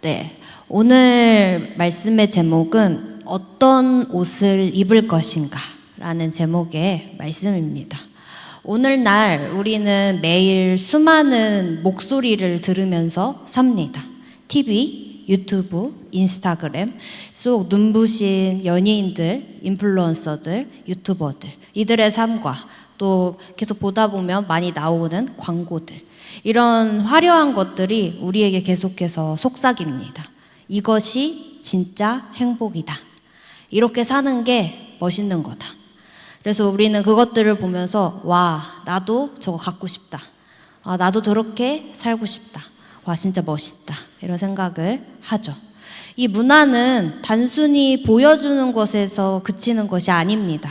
네, 오늘 말씀의 제목은 어떤 옷을 입을 것인가 라는 제목의 말씀입니다. 오늘날 우리는 매일 수많은 목소리를 들으면서 삽니다. TV, 유튜브, 인스타그램 속 눈부신 연예인들, 인플루언서들, 유튜버들 이들의 삶과 또 계속 보다 보면 많이 나오는 광고들, 이런 화려한 것들이 우리에게 계속해서 속삭입니다. 이것이 진짜 행복이다. 이렇게 사는 게 멋있는 거다. 그래서 우리는 그것들을 보면서 와, 나도 저거 갖고 싶다. 아, 나도 저렇게 살고 싶다. 와, 진짜 멋있다. 이런 생각을 하죠. 이 문화는 단순히 보여주는 것에서 그치는 것이 아닙니다.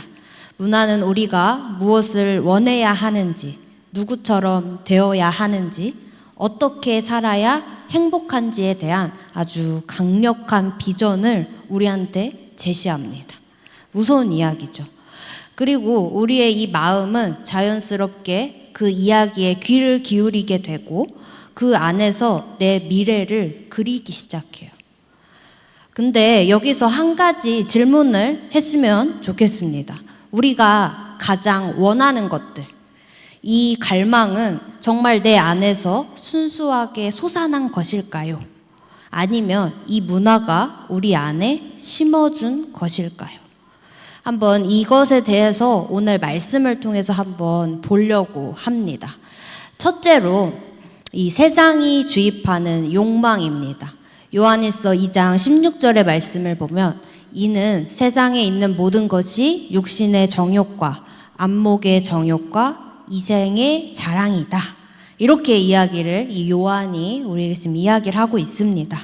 문화는 우리가 무엇을 원해야 하는지, 누구처럼 되어야 하는지, 어떻게 살아야 행복한지에 대한 아주 강력한 비전을 우리한테 제시합니다. 무서운 이야기죠. 그리고 우리의 이 마음은 자연스럽게 그 이야기에 귀를 기울이게 되고 그 안에서 내 미래를 그리기 시작해요. 근데 여기서 한 가지 질문을 했으면 좋겠습니다. 우리가 가장 원하는 것들, 이 갈망은 정말 내 안에서 순수하게 솟아난 것일까요? 아니면 이 문화가 우리 안에 심어준 것일까요? 한번 이것에 대해서 오늘 말씀을 통해서 한번 보려고 합니다. 첫째로 이 세상이 주입하는 욕망입니다. 요한일서 2장 16절의 말씀을 보면 이는 세상에 있는 모든 것이 육신의 정욕과 안목의 정욕과 이생의 자랑이다. 이렇게 이야기를 이 요한이 우리에게 지금 이야기를 하고 있습니다.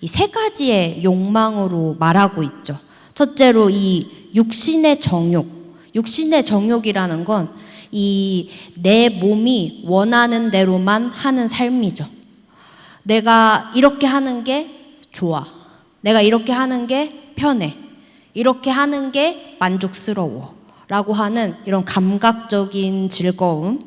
이 세 가지의 욕망으로 말하고 있죠. 첫째로 이 육신의 정욕. 육신의 정욕이라는 건 이 내 몸이 원하는 대로만 하는 삶이죠. 내가 이렇게 하는 게 좋아. 내가 이렇게 하는 게 편해. 이렇게 하는 게 만족스러워. 라고 하는 이런 감각적인 즐거움,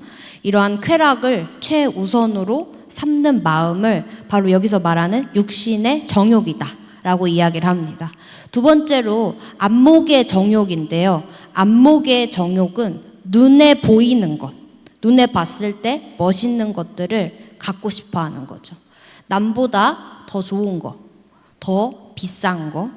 이러한 쾌락을 최우선으로 삼는 마음을 바로 여기서 말하는 육신의 정욕이다 라고 이야기를 합니다. 두 번째로 안목의 정욕인데요. 안목의 정욕은 눈에 보이는 것, 눈에 봤을 때 멋있는 것들을 갖고 싶어 하는 거죠. 남보다 더 좋은 거, 더 비싼 거,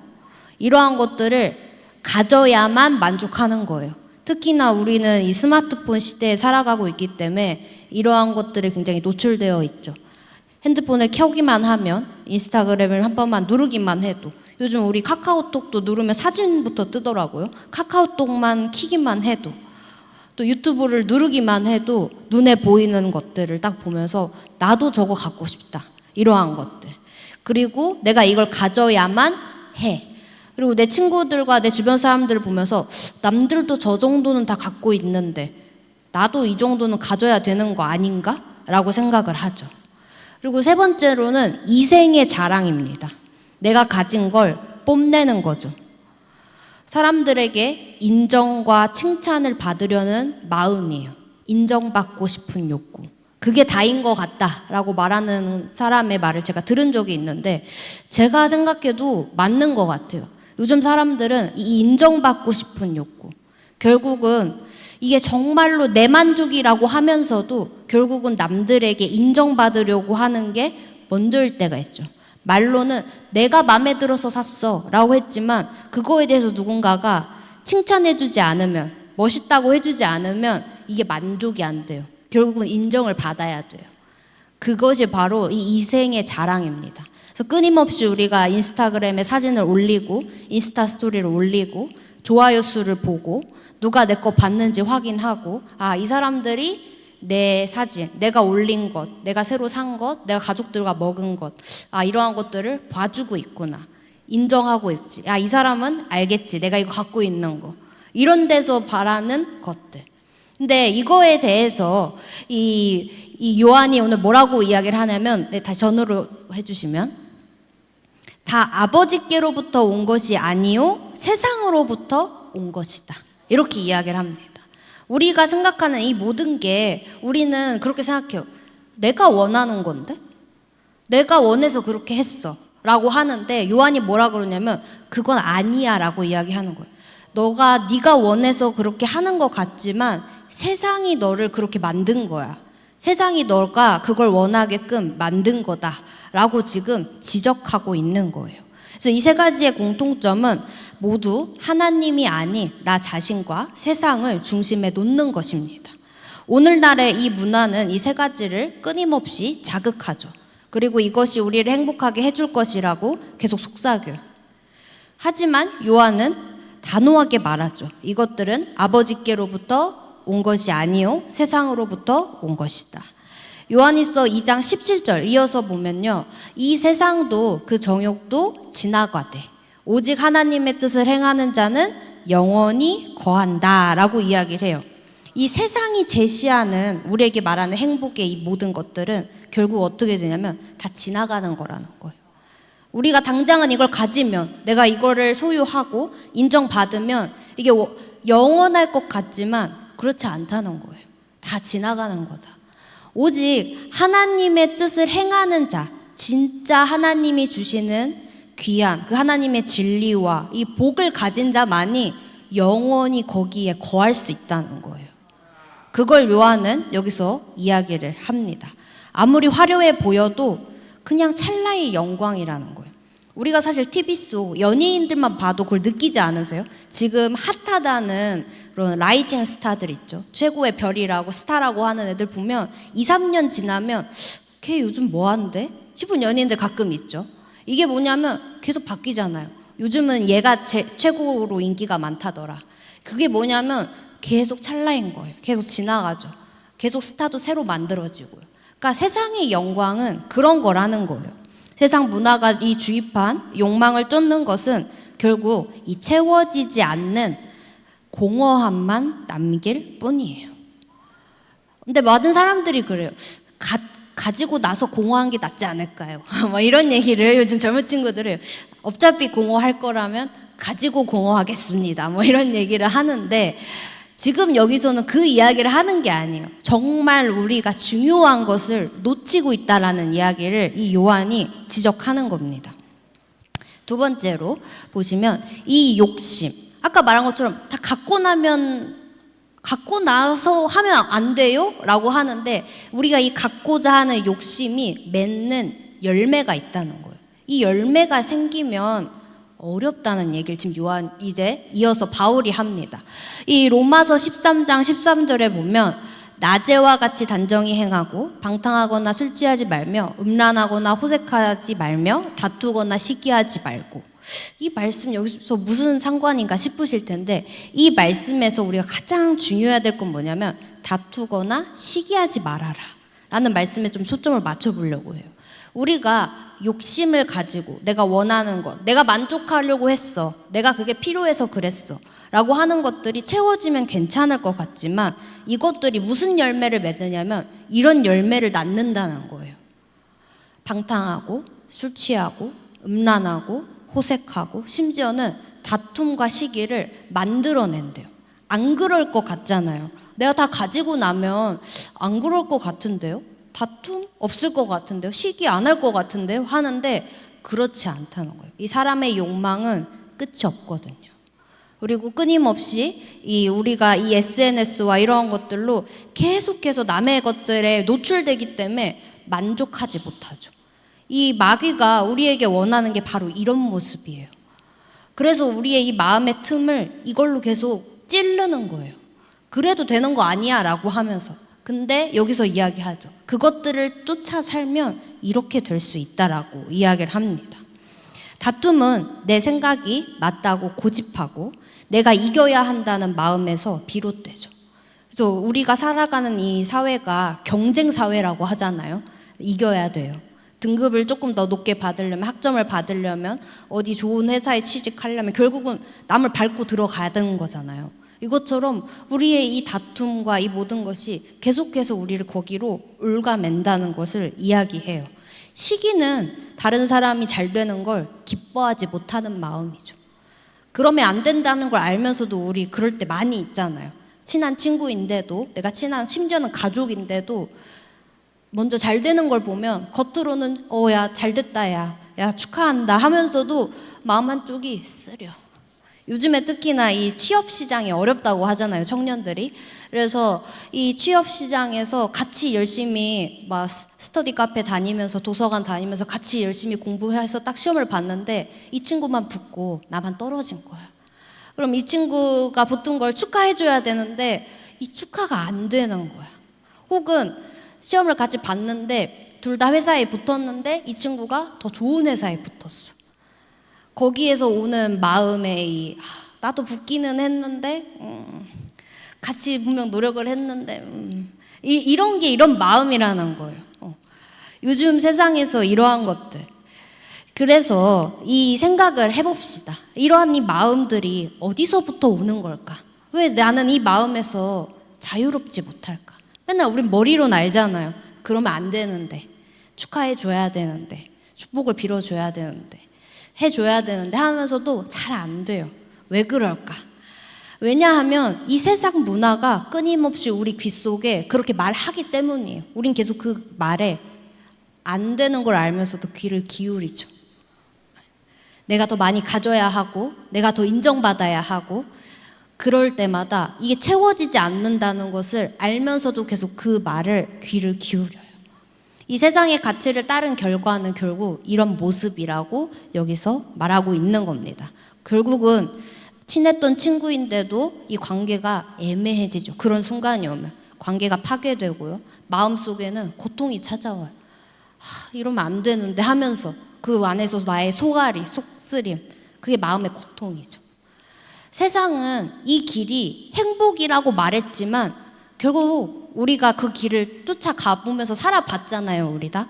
이러한 것들을 가져야만 만족하는 거예요. 특히나 우리는 이 스마트폰 시대에 살아가고 있기 때문에 이러한 것들이 굉장히 노출되어 있죠. 핸드폰을 켜기만 하면, 인스타그램을 한 번만 누르기만 해도, 요즘 우리 카카오톡도 누르면 사진부터 뜨더라고요. 카카오톡만 키기만 해도, 또 유튜브를 누르기만 해도 눈에 보이는 것들을 딱 보면서 나도 저거 갖고 싶다. 이러한 것들. 그리고 내가 이걸 가져야만 해. 그리고 내 친구들과 내 주변 사람들을 보면서 남들도 저 정도는 다 갖고 있는데 나도 이 정도는 가져야 되는 거 아닌가? 라고 생각을 하죠. 그리고 세 번째로는 이생의 자랑입니다. 내가 가진 걸 뽐내는 거죠. 사람들에게 인정과 칭찬을 받으려는 마음이에요. 인정받고 싶은 욕구. 그게 다인 것 같다라고 말하는 사람의 말을 제가 들은 적이 있는데 제가 생각해도 맞는 것 같아요. 요즘 사람들은 이 인정받고 싶은 욕구, 결국은 이게 정말로 내 만족이라고 하면서도 결국은 남들에게 인정받으려고 하는 게 먼저일 때가 있죠. 말로는 내가 마음에 들어서 샀어 라고 했지만 그거에 대해서 누군가가 칭찬해주지 않으면, 멋있다고 해주지 않으면 이게 만족이 안 돼요. 결국은 인정을 받아야 돼요. 그것이 바로 이 이생의 자랑입니다. 그래서 끊임없이 우리가 인스타그램에 사진을 올리고 인스타 스토리를 올리고 좋아요 수를 보고 누가 내 거 봤는지 확인하고 아, 이 사람들이 내 사진, 내가 올린 것, 내가 새로 산 것, 내가 가족들과 먹은 것, 아, 이러한 것들을 봐주고 있구나. 인정하고 있지. 아, 이 사람은 알겠지. 내가 이거 갖고 있는 거. 이런 데서 바라는 것들. 근데 이거에 대해서 이 요한이 오늘 뭐라고 이야기를 하냐면, 네, 다시 전으로 해주시면, 다 아버지께로부터 온 것이 아니요 세상으로부터 온 것이다. 이렇게 이야기를 합니다. 우리가 생각하는 이 모든 게 우리는 그렇게 생각해요. 내가 원하는 건데? 내가 원해서 그렇게 했어. 라고 하는데 요한이 뭐라 그러냐면 그건 아니야 라고 이야기하는 거예요. 네가 원해서 그렇게 하는 것 같지만 세상이 너를 그렇게 만든 거야. 세상이 너가 그걸 원하게끔 만든 거다 라고 지금 지적하고 있는 거예요. 그래서 이 세 가지의 공통점은 모두 하나님이 아닌 나 자신과 세상을 중심에 놓는 것입니다. 오늘날의 이 문화는 이 세 가지를 끊임없이 자극하죠. 그리고 이것이 우리를 행복하게 해줄 것이라고 계속 속삭여요. 하지만 요한은 단호하게 말하죠. 이것들은 아버지께로부터 온 것이 아니요 세상으로부터 온 것이다. 요한일서 2장 17절 이어서 보면요. 이 세상도 그 정욕도 지나가되 오직 하나님의 뜻을 행하는 자는 영원히 거한다 라고 이야기를 해요. 이 세상이 제시하는 우리에게 말하는 행복의 이 모든 것들은 결국 어떻게 되냐면 다 지나가는 거라는 거예요. 우리가 당장은 이걸 가지면 내가 이거를 소유하고 인정받으면 이게 영원할 것 같지만 그렇지 않다는 거예요. 다 지나가는 거다. 오직 하나님의 뜻을 행하는 자, 진짜 하나님이 주시는 귀한 그 하나님의 진리와 이 복을 가진 자만이 영원히 거기에 거할 수 있다는 거예요. 그걸 요한은 여기서 이야기를 합니다. 아무리 화려해 보여도 그냥 찰나의 영광이라는 거예요. 우리가 사실 TV 속 연예인들만 봐도 그걸 느끼지 않으세요? 지금 핫하다는 그런 라이징 스타들 있죠. 최고의 별이라고 스타라고 하는 애들 보면 2, 3년 지나면 걔 요즘 뭐 하는데? 싶은 연예인들 가끔 있죠. 이게 뭐냐면 계속 바뀌잖아요. 요즘은 얘가 최고로 인기가 많다더라. 그게 뭐냐면 계속 찰나인 거예요. 계속 지나가죠. 계속 스타도 새로 만들어지고요. 그러니까 세상의 영광은 그런 거라는 거예요. 세상 문화가 이 주입한 욕망을 쫓는 것은 결국 이 채워지지 않는 공허함만 남길 뿐이에요. 근데 많은 사람들이 그래요. 가지고 나서 공허한 게 낫지 않을까요? 뭐 이런 얘기를 요즘 젊은 친구들은 어차피 공허할 거라면 가지고 공허하겠습니다. 뭐 이런 얘기를 하는데 지금 여기서는 그 이야기를 하는 게 아니에요. 정말 우리가 중요한 것을 놓치고 있다라는 이야기를 이 요한이 지적하는 겁니다. 두 번째로 보시면 이 욕심, 아까 말한 것처럼 다 갖고 나서 하면 안 돼요? 라고 하는데 우리가 이 갖고자 하는 욕심이 맺는 열매가 있다는 거예요. 이 열매가 생기면 어렵다는 얘기를 지금 요한 이제 이어서 바울이 합니다. 이 로마서 13장 13절에 보면 낮에와 같이 단정히 행하고 방탕하거나 술 취하지 말며 음란하거나 호색하지 말며 다투거나 시기하지 말고, 이 말씀 여기서 무슨 상관인가 싶으실 텐데 이 말씀에서 우리가 가장 중요해야 될 건 뭐냐면 다투거나 시기하지 말아라 라는 말씀에 좀 초점을 맞춰보려고 해요. 우리가 욕심을 가지고 내가 원하는 것, 내가 만족하려고 했어, 내가 그게 필요해서 그랬어 라고 하는 것들이 채워지면 괜찮을 것 같지만 이것들이 무슨 열매를 맺느냐면 이런 열매를 낳는다는 거예요. 방탕하고 술 취하고 음란하고 호색하고 심지어는 다툼과 시기를 만들어낸대요. 안 그럴 것 같잖아요. 내가 다 가지고 나면 안 그럴 것 같은데요? 다툼 없을 것 같은데요? 시기 안 할 것 같은데요? 하는데 그렇지 않다는 거예요. 이 사람의 욕망은 끝이 없거든요. 그리고 끊임없이 우리가 이 SNS와 이런 것들로 계속해서 남의 것들에 노출되기 때문에 만족하지 못하죠. 이 마귀가 우리에게 원하는 게 바로 이런 모습이에요. 그래서 우리의 이 마음의 틈을 이걸로 계속 찌르는 거예요. 그래도 되는 거 아니야 라고 하면서. 근데 여기서 이야기하죠. 그것들을 쫓아 살면 이렇게 될 수 있다라고 이야기를 합니다. 다툼은 내 생각이 맞다고 고집하고 내가 이겨야 한다는 마음에서 비롯되죠. 그래서 우리가 살아가는 이 사회가 경쟁 사회라고 하잖아요. 이겨야 돼요. 등급을 조금 더 높게 받으려면, 학점을 받으려면, 어디 좋은 회사에 취직하려면 결국은 남을 밟고 들어가야 되는 거잖아요. 이것처럼 우리의 이 다툼과 이 모든 것이 계속해서 우리를 거기로 올가맨다는 것을 이야기해요. 시기는 다른 사람이 잘 되는 걸 기뻐하지 못하는 마음이죠. 그러면 안 된다는 걸 알면서도 우리 그럴 때 많이 있잖아요. 친한 친구인데도, 내가 친한 심지어는 가족인데도 먼저 잘 되는 걸 보면 겉으로는 야 잘 됐다 야 야 축하한다 하면서도 마음 한쪽이 쓰려. 요즘에 특히나 이 취업 시장이 어렵다고 하잖아요, 청년들이. 그래서 이 취업 시장에서 같이 열심히 막 스터디 카페 다니면서 도서관 다니면서 같이 열심히 공부해서 딱 시험을 봤는데 이 친구만 붙고 나만 떨어진 거야. 그럼 이 친구가 붙은 걸 축하해줘야 되는데 이 축하가 안 되는 거야. 혹은 시험을 같이 봤는데 둘 다 회사에 붙었는데 이 친구가 더 좋은 회사에 붙었어. 거기에서 오는 마음의 나도 붙기는 했는데 같이 분명 노력을 했는데 이런 게 이런 마음이라는 거예요. 요즘 세상에서 이러한 것들. 그래서 이 생각을 해봅시다. 이러한 이 마음들이 어디서부터 오는 걸까? 왜 나는 이 마음에서 자유롭지 못할까? 맨날 우린 머리로는 알잖아요. 그러면 안 되는데, 축하해줘야 되는데, 축복을 빌어줘야 되는데, 해줘야 되는데 하면서도 잘 안 돼요. 왜 그럴까? 왜냐하면 이 세상 문화가 끊임없이 우리 귀 속에 그렇게 말하기 때문이에요. 우린 계속 그 말에 안 되는 걸 알면서도 귀를 기울이죠. 내가 더 많이 가져야 하고 내가 더 인정받아야 하고 그럴 때마다 이게 채워지지 않는다는 것을 알면서도 계속 그 말을 귀를 기울여요. 이 세상의 가치를 따른 결과는 결국 이런 모습이라고 여기서 말하고 있는 겁니다. 결국은 친했던 친구인데도 이 관계가 애매해지죠. 그런 순간이 오면 관계가 파괴되고요. 마음속에는 고통이 찾아와요. 이러면 안 되는데 하면서 그 안에서 나의 속앓이, 속쓰림, 그게 마음의 고통이죠. 세상은 이 길이 행복이라고 말했지만 결국 우리가 그 길을 쫓아가 보면서 살아봤잖아요, 우리 다.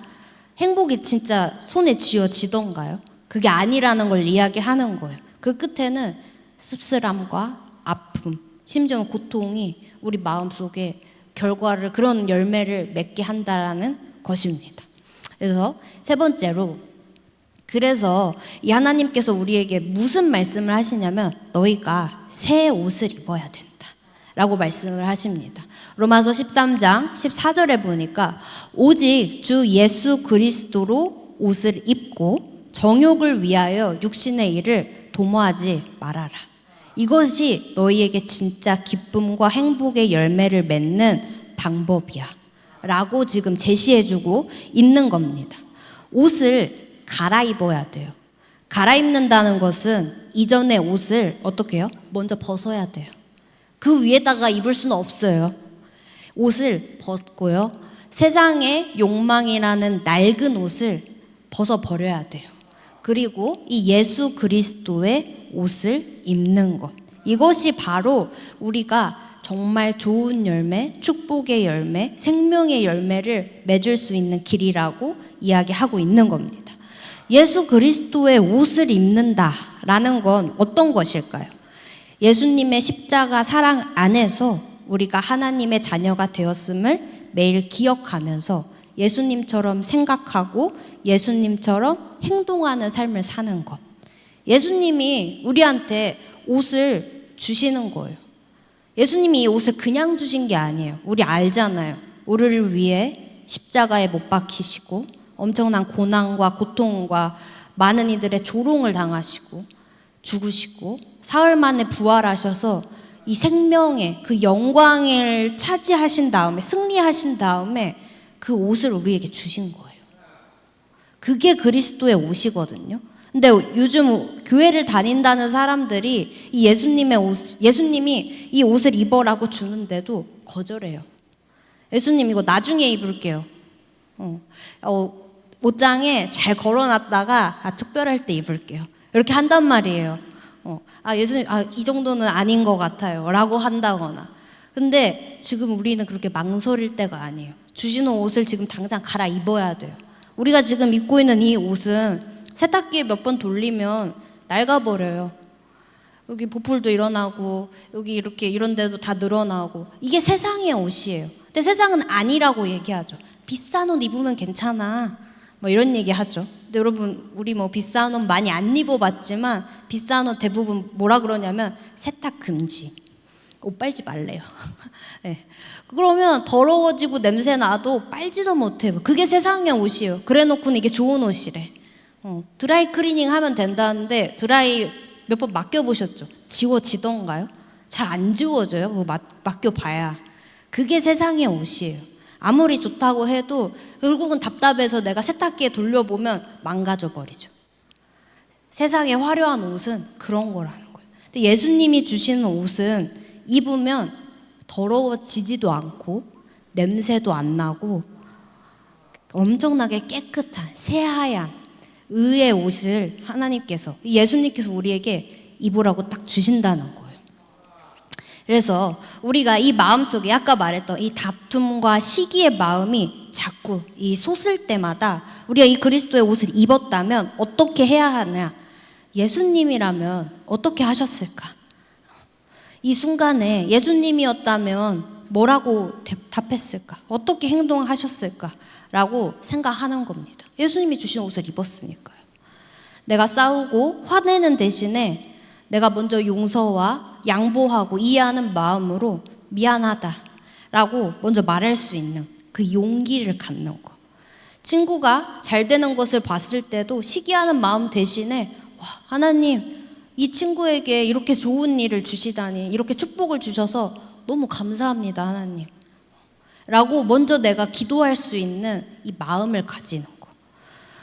행복이 진짜 손에 쥐어지던가요? 그게 아니라는 걸 이야기하는 거예요. 그 끝에는 씁쓸함과 아픔, 심지어는 고통이 우리 마음속에 결과를, 그런 열매를 맺게 한다라는 것입니다. 그래서 세 번째로, 그래서 이 하나님께서 우리에게 무슨 말씀을 하시냐면 너희가 새 옷을 입어야 된다 라고 말씀을 하십니다. 로마서 13장 14절에 보니까 오직 주 예수 그리스도로 옷을 입고 정욕을 위하여 육신의 일을 도모하지 말아라. 이것이 너희에게 진짜 기쁨과 행복의 열매를 맺는 방법이야 라고 지금 제시해주고 있는 겁니다. 옷을 갈아입어야 돼요. 갈아입는다는 것은 이전의 옷을 어떻게 해요? 먼저 벗어야 돼요. 그 위에다가 입을 수는 없어요. 옷을 벗고요. 세상의 욕망이라는 낡은 옷을 벗어버려야 돼요. 그리고 이 예수 그리스도의 옷을 입는 것. 이것이 바로 우리가 정말 좋은 열매, 축복의 열매, 생명의 열매를 맺을 수 있는 길이라고 이야기하고 있는 겁니다. 예수 그리스도의 옷을 입는다라는 건 어떤 것일까요? 예수님의 십자가 사랑 안에서 우리가 하나님의 자녀가 되었음을 매일 기억하면서 예수님처럼 생각하고 예수님처럼 행동하는 삶을 사는 것. 예수님이 우리한테 옷을 주시는 거예요. 예수님이 이 옷을 그냥 주신 게 아니에요. 우리 알잖아요. 우리를 위해 십자가에 못 박히시고 엄청난 고난과 고통과 많은 이들의 조롱을 당하시고 죽으시고 사흘 만에 부활하셔서 이 생명의 그 영광을 차지하신 다음에 승리하신 다음에 그 옷을 우리에게 주신 거예요. 그게 그리스도의 옷이거든요. 근데 요즘 교회를 다닌다는 사람들이 이 예수님이 이 옷을 입어라고 주는데도 거절해요. 예수님 이거 나중에 입을게요. 옷장에 잘 걸어놨다가 특별할 때 입을게요. 이렇게 한단 말이에요. 예수님, 이 정도는 아닌 것 같아요. 라고 한다거나. 근데 지금 우리는 그렇게 망설일 때가 아니에요. 주시는 옷을 지금 당장 갈아입어야 돼요. 우리가 지금 입고 있는 이 옷은 세탁기에 몇 번 돌리면 낡아버려요. 여기 보풀도 일어나고 여기 이렇게 이런 데도 다 늘어나고 이게 세상의 옷이에요. 근데 세상은 아니라고 얘기하죠. 비싼 옷 입으면 괜찮아. 뭐 이런 얘기 하죠. 근데 여러분 우리 뭐 비싼 옷 많이 안 입어봤지만 비싼 옷 대부분 뭐라 그러냐면 세탁 금지. 옷 빨지 말래요. 네. 그러면 더러워지고 냄새 나도 빨지도 못해요. 그게 세상의 옷이에요. 그래 놓고는 이게 좋은 옷이래. 드라이 클리닝 하면 된다는데 드라이 몇 번 맡겨보셨죠? 지워지던가요? 잘 안 지워져요. 그거 맡겨봐야. 그게 세상의 옷이에요. 아무리 좋다고 해도 결국은 답답해서 내가 세탁기에 돌려보면 망가져버리죠. 세상의 화려한 옷은 그런 거라는 거예요. 근데 예수님이 주시는 옷은 입으면 더러워지지도 않고 냄새도 안 나고 엄청나게 깨끗한 새하얀 의의 옷을 하나님께서, 예수님께서 우리에게 입으라고 딱 주신다는 거예요. 그래서 우리가 이 마음속에 아까 말했던 이 다툼과 시기의 마음이 자꾸 이 솟을 때마다 우리가 이 그리스도의 옷을 입었다면 어떻게 해야 하냐? 예수님이라면 어떻게 하셨을까? 이 순간에 예수님이었다면 뭐라고 답했을까? 어떻게 행동하셨을까? 라고 생각하는 겁니다. 예수님이 주신 옷을 입었으니까요. 내가 싸우고 화내는 대신에 내가 먼저 용서와 양보하고 이해하는 마음으로 미안하다라고 먼저 말할 수 있는 그 용기를 갖는 거. 친구가 잘 되는 것을 봤을 때도 시기하는 마음 대신에 와, 하나님 이 친구에게 이렇게 좋은 일을 주시다니, 이렇게 축복을 주셔서 너무 감사합니다 하나님 라고 먼저 내가 기도할 수 있는 이 마음을 가지는 거.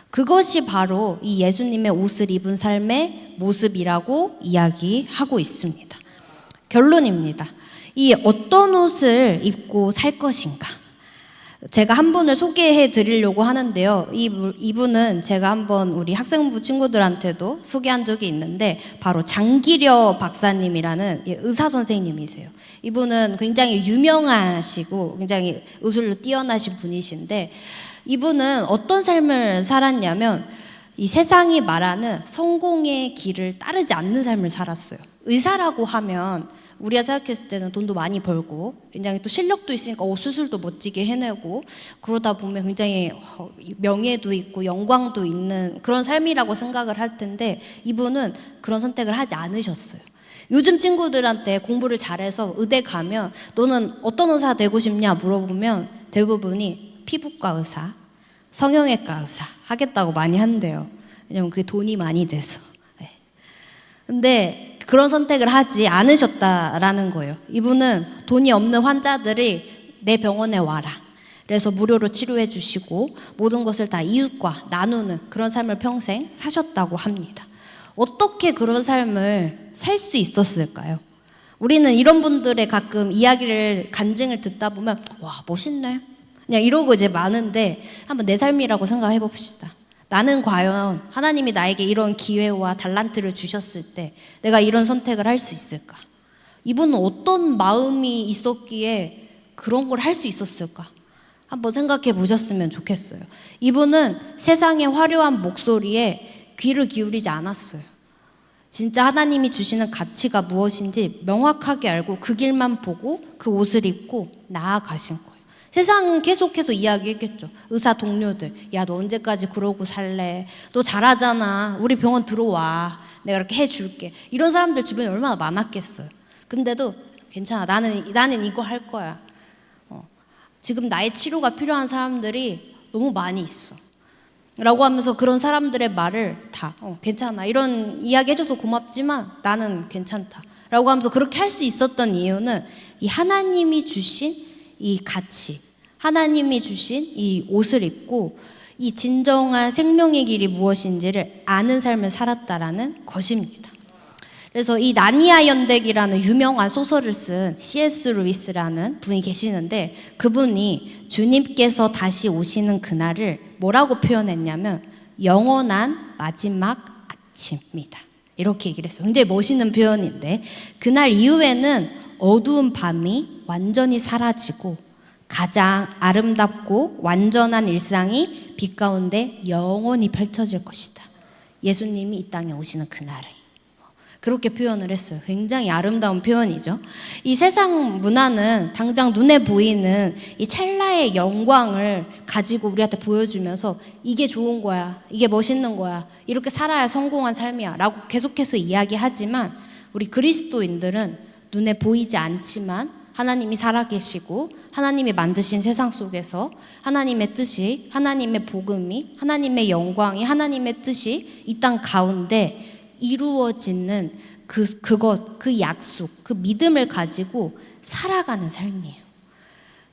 그것이 바로 이 예수님의 옷을 입은 삶의 모습이라고 이야기하고 있습니다. 결론입니다. 이 어떤 옷을 입고 살 것인가? 제가 한 분을 소개해 드리려고 하는데요. 이분은 제가 한번 우리 학생부 친구들한테도 소개한 적이 있는데 바로 장기려 박사님이라는 의사 선생님이세요. 이분은 굉장히 유명하시고 굉장히 의술로 뛰어나신 분이신데 이분은 어떤 삶을 살았냐면 이 세상이 말하는 성공의 길을 따르지 않는 삶을 살았어요. 의사라고 하면 우리가 생각했을 때는 돈도 많이 벌고 굉장히 또 실력도 있으니까 수술도 멋지게 해내고 그러다 보면 굉장히 명예도 있고 영광도 있는 그런 삶이라고 생각을 할 텐데 이분은 그런 선택을 하지 않으셨어요. 요즘 친구들한테 공부를 잘해서 의대 가면 너는 어떤 의사 되고 싶냐 물어보면 대부분이 피부과 의사, 성형외과 의사 하겠다고 많이 한대요. 왜냐면 그게 돈이 많이 돼서. 근데 그런 선택을 하지 않으셨다라는 거예요. 이분은 돈이 없는 환자들이 내 병원에 와라. 그래서 무료로 치료해 주시고 모든 것을 다 이웃과 나누는 그런 삶을 평생 사셨다고 합니다. 어떻게 그런 삶을 살 수 있었을까요? 우리는 이런 분들의 가끔 이야기를 간증을 듣다 보면 와 멋있네 그냥 이러고 이제 많은데 한번 내 삶이라고 생각해 봅시다. 나는 과연 하나님이 나에게 이런 기회와 달란트를 주셨을 때 내가 이런 선택을 할 수 있을까? 이분은 어떤 마음이 있었기에 그런 걸 할 수 있었을까? 한번 생각해 보셨으면 좋겠어요. 이분은 세상의 화려한 목소리에 귀를 기울이지 않았어요. 진짜 하나님이 주시는 가치가 무엇인지 명확하게 알고 그 길만 보고 그 옷을 입고 나아가신 거예요. 세상은 계속해서 이야기했겠죠. 의사 동료들, 야 너 언제까지 그러고 살래? 너 잘하잖아. 우리 병원 들어와. 내가 이렇게 해줄게. 이런 사람들 주변에 얼마나 많았겠어요. 근데도 괜찮아. 나는 이거 할 거야. 지금 나의 치료가 필요한 사람들이 너무 많이 있어. 라고 하면서 그런 사람들의 말을 다 괜찮아. 이런 이야기 해줘서 고맙지만 나는 괜찮다. 라고 하면서 그렇게 할 수 있었던 이유는 이 하나님이 주신 이 가치, 하나님이 주신 이 옷을 입고 이 진정한 생명의 길이 무엇인지를 아는 삶을 살았다라는 것입니다. 그래서 이 나니아 연대기라는 유명한 소설을 쓴 C.S. 루이스라는 분이 계시는데 그분이 주님께서 다시 오시는 그날을 뭐라고 표현했냐면 영원한 마지막 아침입니다. 이렇게 얘기를 했어요. 굉장히 멋있는 표현인데 그날 이후에는 어두운 밤이 완전히 사라지고 가장 아름답고 완전한 일상이 빛 가운데 영원히 펼쳐질 것이다. 예수님이 이 땅에 오시는 그날에. 그렇게 표현을 했어요. 굉장히 아름다운 표현이죠. 이 세상 문화는 당장 눈에 보이는 이 찰나의 영광을 가지고 우리한테 보여주면서 이게 좋은 거야, 이게 멋있는 거야, 이렇게 살아야 성공한 삶이야 라고 계속해서 이야기하지만 우리 그리스도인들은 눈에 보이지 않지만 하나님이 살아계시고 하나님이 만드신 세상 속에서 하나님의 뜻이, 하나님의 복음이, 하나님의 영광이, 하나님의 뜻이 이 땅 가운데 이루어지는 그 약속, 그 믿음을 가지고 살아가는 삶이에요.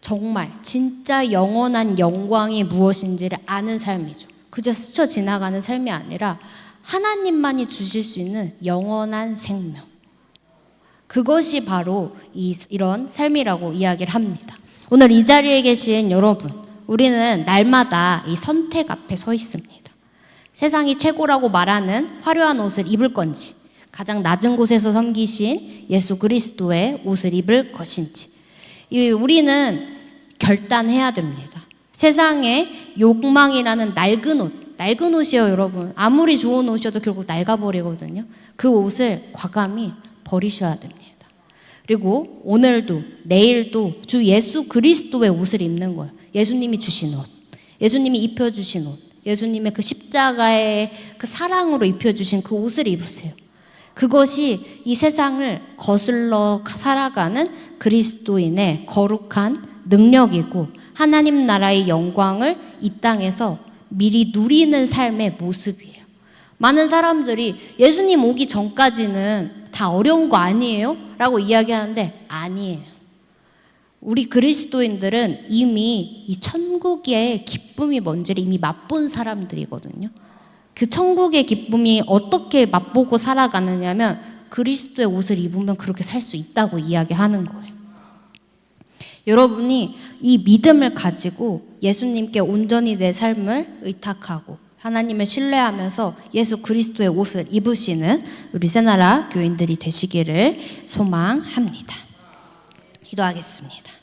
정말 진짜 영원한 영광이 무엇인지를 아는 삶이죠. 그저 스쳐 지나가는 삶이 아니라 하나님만이 주실 수 있는 영원한 생명. 그것이 바로 이런 삶이라고 이야기를 합니다. 오늘 이 자리에 계신 여러분, 우리는 날마다 이 선택 앞에 서 있습니다. 세상이 최고라고 말하는 화려한 옷을 입을 건지, 가장 낮은 곳에서 섬기신 예수 그리스도의 옷을 입을 것인지, 우리는 결단해야 됩니다. 세상의 욕망이라는 낡은 옷이요, 여러분. 아무리 좋은 옷이어도 결국 낡아버리거든요. 그 옷을 과감히 버리셔야 됩니다. 그리고 오늘도 내일도 주 예수 그리스도의 옷을 입는 거예요. 예수님이 주신 옷, 예수님이 입혀주신 옷, 예수님의 그 십자가의 그 사랑으로 입혀주신 그 옷을 입으세요. 그것이 이 세상을 거슬러 살아가는 그리스도인의 거룩한 능력이고 하나님 나라의 영광을 이 땅에서 미리 누리는 삶의 모습이에요. 많은 사람들이 예수님 오기 전까지는 다 어려운 거 아니에요? 라고 이야기하는데 아니에요. 우리 그리스도인들은 이미 이 천국의 기쁨이 뭔지를 이미 맛본 사람들이거든요. 그 천국의 기쁨이 어떻게 맛보고 살아가느냐면 그리스도의 옷을 입으면 그렇게 살 수 있다고 이야기하는 거예요. 여러분이 이 믿음을 가지고 예수님께 온전히 내 삶을 의탁하고 하나님을 신뢰하면서 예수 그리스도의 옷을 입으시는 우리 새나라 교인들이 되시기를 소망합니다. 기도하겠습니다.